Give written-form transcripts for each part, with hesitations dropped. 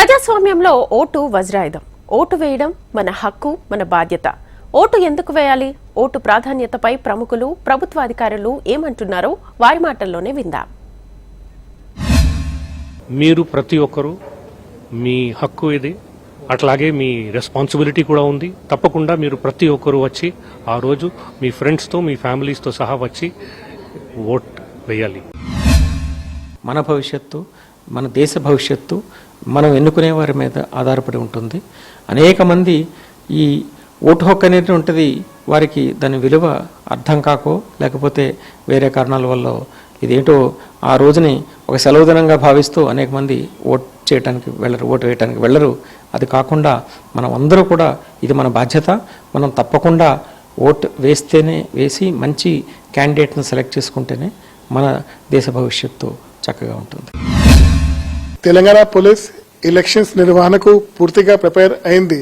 ప్రజాస్వామ్యంలో ఓటు వజ్రాయుధం. ఓటు వేయడం మన హక్కు, మన బాధ్యత. ఓటు ఎందుకు వేయాలి? ఓటు ప్రాధాన్యతపై ప్రముఖులు, ప్రభుత్వాధికారులు ఏమంటున్నారో వారి మాటల్లోనే విందాం. మీరు ప్రతి ఒక్కరూ మీ హక్కు ఇది, అట్లాగే మీ రెస్పాన్సిబిలిటీ కూడా ఉంది. తప్పకుండా మీరు ప్రతి ఒక్కరూ వచ్చి ఆ రోజు మీ ఫ్రెండ్స్తో, మీ ఫ్యామిలీస్తో సహా వచ్చి ఓట్ వేయాలి. మన భవిష్యత్తు, మన దేశ భవిష్యత్తు మనం ఎన్నుకునే వారి మీద ఆధారపడి ఉంటుంది. అనేక మంది ఈ ఓటు హక్కు అనేది ఉంటుంది, వారికి దాని విలువ అర్థం కాకో లేకపోతే వేరే కారణాల వల్ల ఇదేంటో ఆ రోజుని ఒక సెలవు దినంగా భావిస్తూ అనేక మంది ఓటు వేయటానికి వెళ్ళరు. అది కాకుండా మనం అందరూ కూడా ఇది మన బాధ్యత. మనం తప్పకుండా ఓటు వేసి మంచి క్యాండిడేట్ను సెలెక్ట్ చేసుకుంటేనే మన దేశ భవిష్యత్తు చక్కగా ఉంటుంది. తెలంగాణ పోలీస్ ఎలక్షన్స్ నిర్వహణకు పూర్తిగా ప్రిపేర్ అయింది.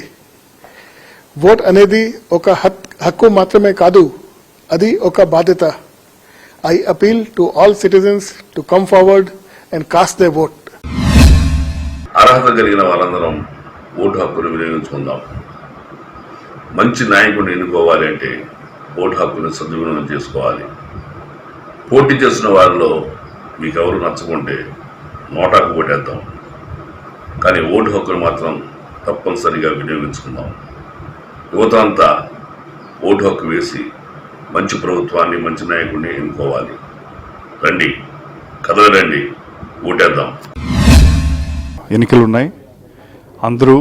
ఓట్ అనేది ఒక హక్కు మాత్రమే కాదు, అది ఒక బాధ్యత. I appeal to all citizens to come forward and cost they vote. అర్హత కలిగిన వాళ్ళందరం ఓటు హక్కును వినియోగించుకుందాం. మంచి నాయకుడిని ఎన్నుకోవాలి అంటే ఓటు హక్కును సద్వినియోగం చేసుకోవాలి. పోటీ చేస్తున్న వారిలో మీకు ఎవరు నచ్చకుంటే నోటాకు ఓటేద్దాం, కానీ ఓటు హక్కును మాత్రం తప్పనిసరిగా వినియోగించుకుందాం. యువత అంతా ఓటు హక్కు వేసి మంచి ప్రభుత్వాన్ని, మంచి నాయకుడిని ఎన్నుకోవాలి. రండి, కదలండి, ఓటేద్దాం. ఎన్నికలు ఉన్నాయి. అందరూ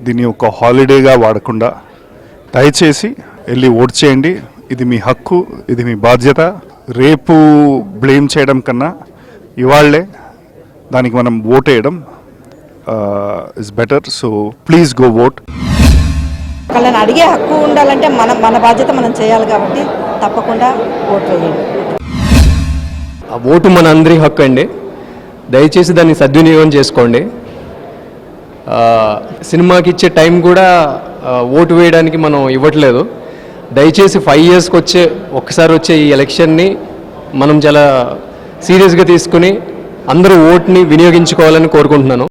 దీన్ని ఒక హాలిడేగా వాడకుండా దయచేసి వెళ్ళి ఓటు చేయండి. ఇది మీ హక్కు, ఇది మీ బాధ్యత. రేపు బ్లేమ్ చేయడం కన్నా ఇవాళ్లే దానికి మనం ఓట్ వేయడం is better. So please go vote. వాళ్ళని అడిగే హక్కు ఉండాలంటే మన బాధ్యత మనం చేయాలి కాబట్టి తప్పకుండా ఓటు వేయండి. ఆ ఓటు మన అందరి హక్కు అండి. దయచేసి దాన్ని సద్వినియోగం చేసుకోండి. సినిమాకి ఇచ్చే టైం కూడా ఓటు వేయడానికి మనం ఇవ్వట్లేదు. దయచేసి 5 yearsకి ఒక్కసారి వచ్చే ఈ ఎలక్షన్ని మనం చాలా సీరియస్గా తీసుకుని అందరూ ఓట్ని వినియోగించుకోవాలని కోరుకుంటున్నాను.